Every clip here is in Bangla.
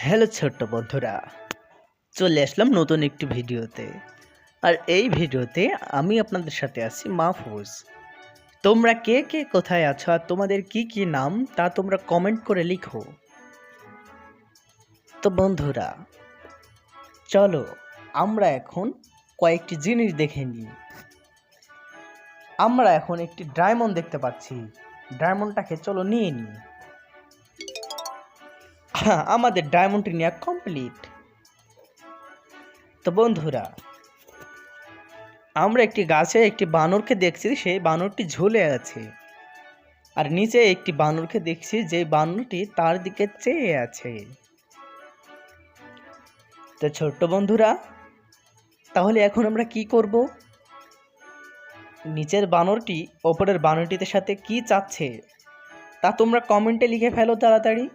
হ্যালো ছোট্ট বন্ধুরা, চলে আসলাম নতুন একটি ভিডিওতে। আর এই ভিডিওতে আমি আপনাদের সাথে আছি মাহফুজ। তোমরা কে কে কোথায় আছো আর তোমাদের কি কি নাম তা তোমরা কমেন্ট করে লিখো। তো বন্ধুরা, চলো আমরা এখন কয়েকটি জিনিস দেখে নিই। আমরা এখন একটি ডায়মন্ড দেখতে পাচ্ছি। ডায়মন্ডটাকে চলো নিয়ে নিই। আমাদের ডায়মন্ডটি নেওয়া কমপ্লিট। তো বন্ধুরা, আমরা একটি গাছে একটি বানরকে দেখছি, সেই বানরটি ঝুলে আছে। আর নিচে একটি বানরকে দেখছি, যে বানরটি তার দিকে চেয়ে আছে। তো ছোট্ট বন্ধুরা, তাহলে এখন আমরা কি করব? নিচের বানরটি ওপরের বানরটির সাথে কি চাচ্ছে তা তোমরা কমেন্টে লিখে ফেলো তাড়াতাড়ি।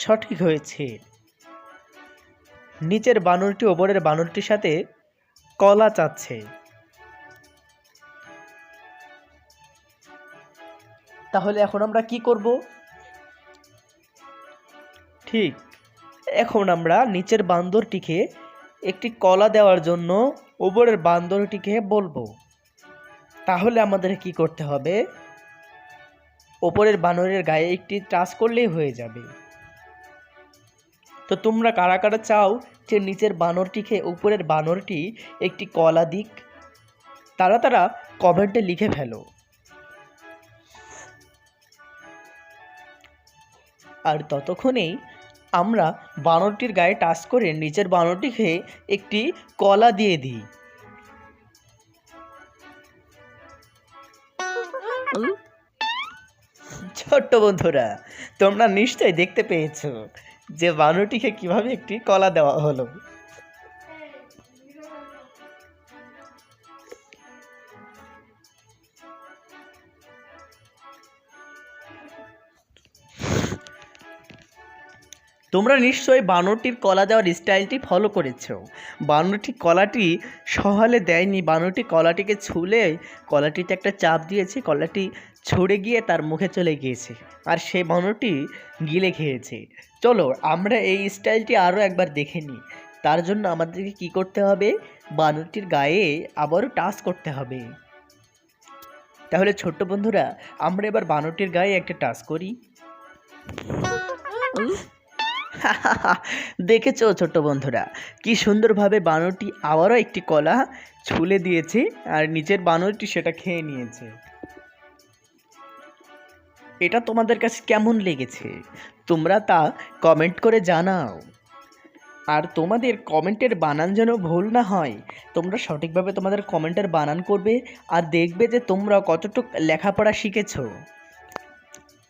সঠিক হয়েছে, নিচের বানরটি ওপরের বানরটির সাথে কলা চাচ্ছে। তাহলে এখন আমরা কি করব? ঠিক, এখন আমরা নিচের বান্দরটিকে একটি কলা দেওয়ার জন্য ওপরের বান্দরটিকে বলবো। তাহলে আমাদের কি করতে হবে? ওপরের বানরের গায়ে একটি টাচ করলেই হয়ে যাবে। তো তোমরা কারা কারা চাও যে নিচের বানরটিকে উপরের বানরটি একটি কলা দিক? তারা তারা কমেন্টে লিখে ফেলো। আর ততক্ষণেই আমরা বানরটির গায়ে টাচ করে নিচের বানরটিকে একটি কলা দিয়ে দিই। ছোট্ট বন্ধুরা, তোমরা নিশ্চয়ই দেখতে পেয়েছো যে বানরটিকে কিভাবে একটি কলা দেওয়া হলো। তোমরা নিশ্চয়ই বানরটির কলা দেওয়ার স্টাইলটি ফলো করেছো। বানরটি কলাটি সহলে দেয়নি, বানরটি কলাটিকে ছুলে কলাটিতে একটা চাপ দিয়েছে, কলাটি ছড়ে গিয়ে তার মুখে চলে গিয়েছে আর সেই বানরটি গিলে খেয়েছে। চলো আমরা এই স্টাইলটি আরও একবার দেখে নিই। তার জন্য আমাদেরকে কি করতে হবে? বানরটির গায়ে আবারও টাচ করতে হবে। তাহলে ছোট্ট বন্ধুরা, আমরা এবার বানরটির গায়ে একটা টাচ করি। দেখেছো ছোট্ট বন্ধুরা, কি সুন্দরভাবে বানরটি আবারও একটি কলা ছুলে দিয়েছে আর নিচের বানরটি সেটা খেয়ে নিয়েছে। এটা তোমাদের কাছে কেমন লেগেছে তোমরা তা কমেন্ট করে জানাও। আর তোমাদের কমেন্টের বানান যেন ভুল না হয়, তোমরা সঠিকভাবে তোমাদের কমেন্টের বানান করবে আর দেখবে যে তোমরা কতটুকু লেখাপড়া শিখেছো।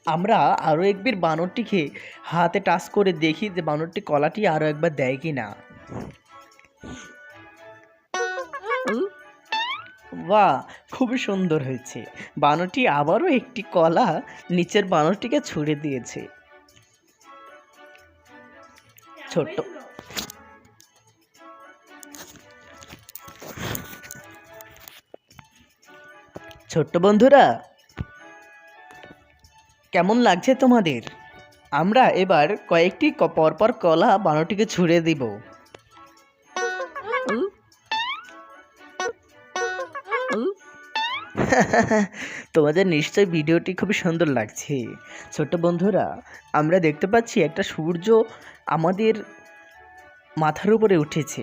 আমরা আরও একবার বানরটিকে হাতে টাচ করে দেখি যে বানরটি কলাটি আরও একবার দেয় কি না। বাহ, খুবই সুন্দর হয়েছে। বানরটি আবারও একটি কলা নিচের বানরটিকে ছুঁড়ে দিয়েছে। ছোট্ট ছোট্ট বন্ধুরা, কেমন লাগছে তোমাদের? আমরা এবার কয়েকটি পরপর কলা বানরটিকে ছুঁড়ে দিব। তোমাদের নিশ্চয়ই ভিডিওটি খুবই সুন্দর লাগছে। ছোট্ট বন্ধুরা, আমরা দেখতে পাচ্ছি একটা সূর্য আমাদের মাথার উপরে উঠেছে।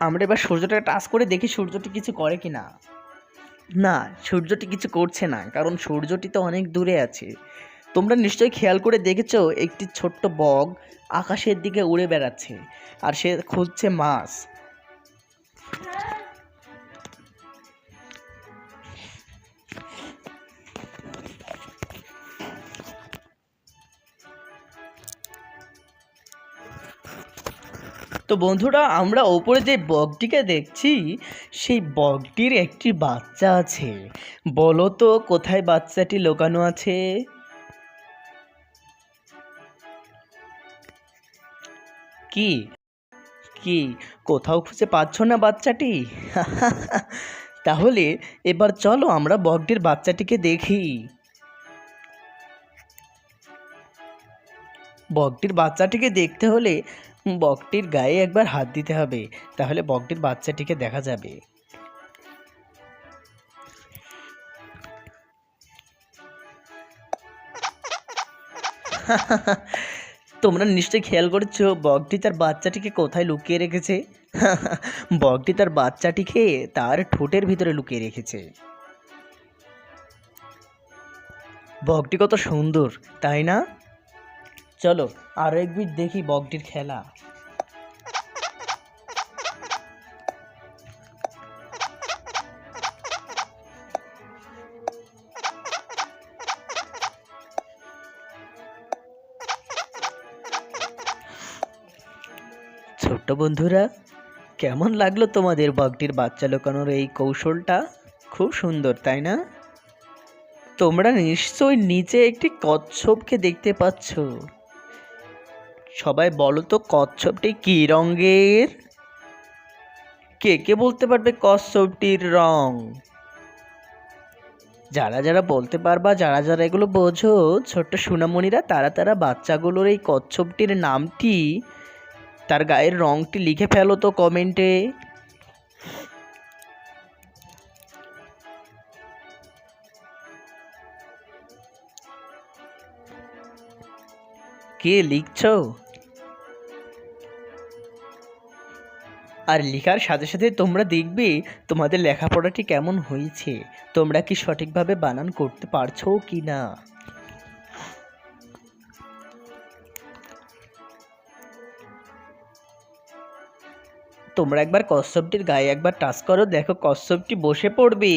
আমরা এবার সূর্যটাকে টাচ করে দেখি সূর্যটি কিছু করে কি না। না, সূর্যটি কিছু করছে না, কারণ সূর্যটি তো অনেক দূরে আছে। তোমরা নিশ্চয়ই খেয়াল করে দেখেছো একটি ছোট্ট বগ আকাশের দিকে উড়ে বেড়াচ্ছে আর সে খুঁজছে মাছ। তো বন্ধুরা, আমরা ওপরে যে বগটিকে দেখছি সেই বগটির একটি বাচ্চা আছে। বলো তো কোথায় বাচ্চাটি লুকানো আছে? কি কি কোথাও খুঁজে পাচ্ছ না বাচ্চাটি? তাহলে এবার চলো আমরা বকটির বাচ্চাটিকে দেখি। বকটির বাচ্চাটিকে দেখতে হলে বকটির গায়ে একবার হাত দিতে হবে, তাহলে বকটির বাচ্চাটিকে দেখা যাবে। তোমরা নিশ্চয়ই খেয়াল করেছো বকটি তার বাচ্চাটিকে কোথায় লুকিয়ে রেখেছে। বকটি তার বাচ্চাটিকে তার ঠোঁটের ভিতরে লুকিয়ে রেখেছে। বকটি কত সুন্দর, তাই না? চলো আরো একবার দেখি বকটির খেলা। ছোট্ট বন্ধুরা, কেমন লাগলো তোমাদের বকটির বাচ্চা লুকানোর এই কৌশলটা? খুব সুন্দর, তাই না? তোমরা নিশ্চয়ই নিচে একটি কচ্ছপকে দেখতে পাচ্ছ। সবাই বলো তো কচ্ছপটি কি রঙের? কে কে বলতে পারবে কচ্ছপটির রং? যারা যারা বলতে পারবা, যারা যারা এগুলো বোঝো ছোট্ট সোনামণিরা, তারা তারা বাচ্চাগুলোর এই কচ্ছপটির নামটি, তার গায়ের রংটি লিখে ফেলো তো কমেন্টে। কে লিখছো? আর লেখার সাথে সাথে তোমরা দেখবে তোমাদের লেখাপড়াটি কেমন হয়েছে, তোমরা কি সঠিকভাবে বানান করতে পারছো কি না। তোমরা একবার কচ্ছপটির গায়ে একবার টাচ করো, দেখো কচ্ছপটি বসে পড়বে।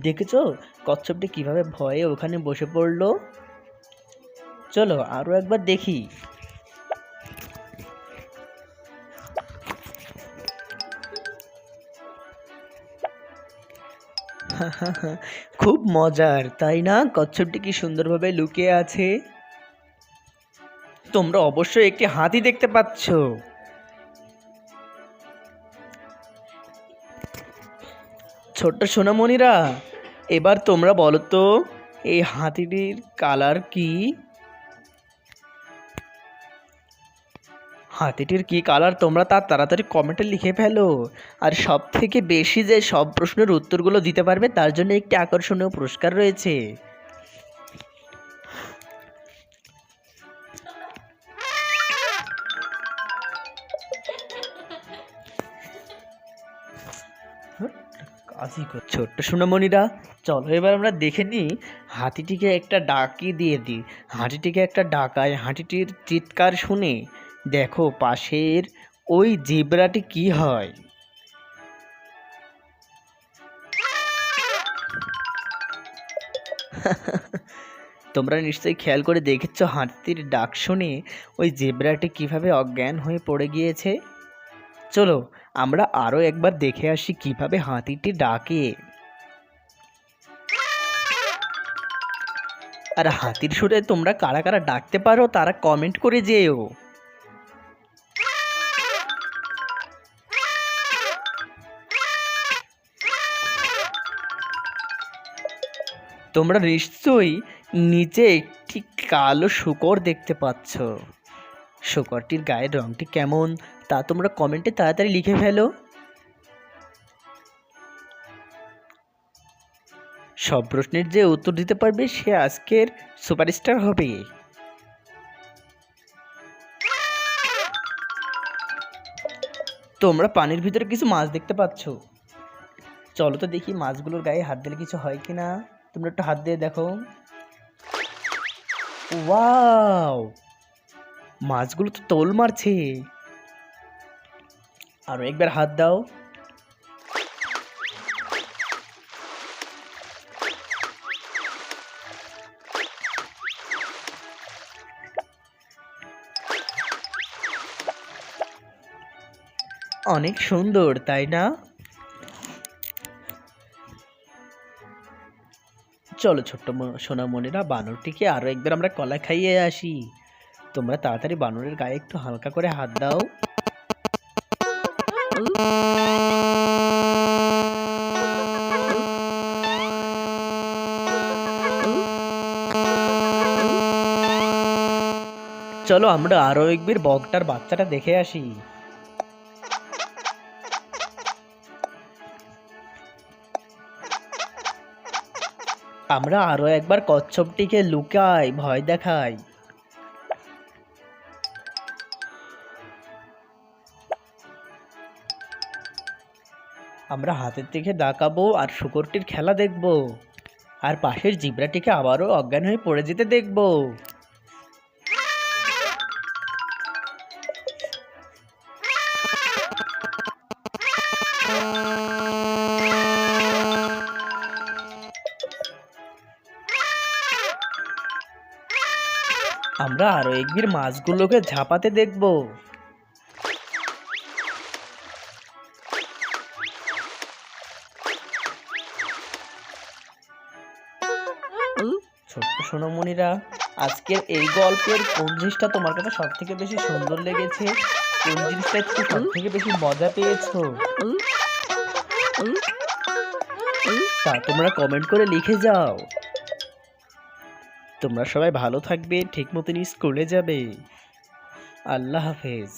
দেখেছো কচ্ছপটি কিভাবে ভয়ে ওখানে বসে পড়লো। চলো আরো একবার দেখি। খুব মজার, তাই না? কচ্ছপটি কি সুন্দরভাবে লুকিয়ে আছে। তোমরা অবশ্যই একটি হাতি দেখতে পাচ্ছ। ছোট্ট সোনামণিরা, এবার তোমরা বলো তো এই হাতিটির কালার কি? হাতিটির কি কালার তোমরা তা তাড়াতাড়ি কমেন্টে লিখে ফেলো। আর সব থেকে বেশি যে সব প্রশ্নের উত্তরগুলো দিতে পারবে তার জন্য একটি আকর্ষণীয় পুরস্কার রয়েছে। ছোট্ট সোনামণিরা, চলো এবার আমরা দেখে নিই হাতিটিকে একটা ডাকি দিয়ে দিই। হাতিটিকে একটা ডাকায়, হাতিটির চিৎকার শুনে দেখো পাশের ওই জেব্রাটি কি হয়। তোমরা নিশ্চয়ই খেয়াল করে দেখেছ হাতির ডাক শুনে ওই জেব্রাটি কিভাবে অজ্ঞান হয়ে পড়ে গিয়েছে। চলো আমরা আরো একবার দেখে আসি কিভাবে হাতিটি ডাকে। আর হাতির সুরে তোমরা কারা কারা ডাকতে পারো তারা কমেন্ট করে যেও। তোমরা নিশ্চয়ই নিচে একটি কালো শূকর দেখতে পাচ্ছ। শূকরটির গায়ের রংটি কেমন তা তোমরা কমেন্টে তাড়াতাড়ি লিখে ফেলো। সব প্রশ্নের যে উত্তর দিতে পারবে সে আজকের সুপারস্টার হবে। তোমরা পানির ভিতরে কিছু মাছ দেখতে পাচ্ছ। চলো তো দেখি মাছগুলোর গায়ে হাত দিলে কিছু হয় কিনা। তোমরা একটু হাত দিয়ে দেখো। ওয়াও, মাছগুলো তো তোল মারছে। আরো একবার হাত দাও। অনেক সুন্দর, তাই না? চলো ছোট্ট সোনামণিরা, বানরটিকে আরো একবার আমরা কলা খাইয়ে আসি। তোমরা তাড়াতাড়ি বানরের গায়ে একটু হালকা করে হাত দাও। চলো আমরা আরো একবার বগটার বাচ্চাটা দেখে আসি। আমরা আরো একবার কচ্ছপটিকে লুকাই, ভয় দেখাই। আমরা হাতের দিকে তাকাবো আর শূকরটির খেলা দেখব, আর পাশের জিব্রাটিকে আবারও অজ্ঞান হয়ে পড়ে যেতে দেখব। আমরা আরো একবার মাছগুলোকে ঝাঁপাতে দেখব। ছোট্ট সোনামণিরা, আজকের এই গল্পের কোন জিনিসটা তোমার কাছে সব থেকে বেশি সুন্দর লেগেছে? কোন জিনিসটা তুমি সব থেকে বেশি মজা পেয়েছো? তা তোমরা কমেন্ট করে লিখে যাও। তোমরা সবাই ভালো থাকবে, ঠিক মতন স্কুলে যাবে। আল্লাহ হাফেজ।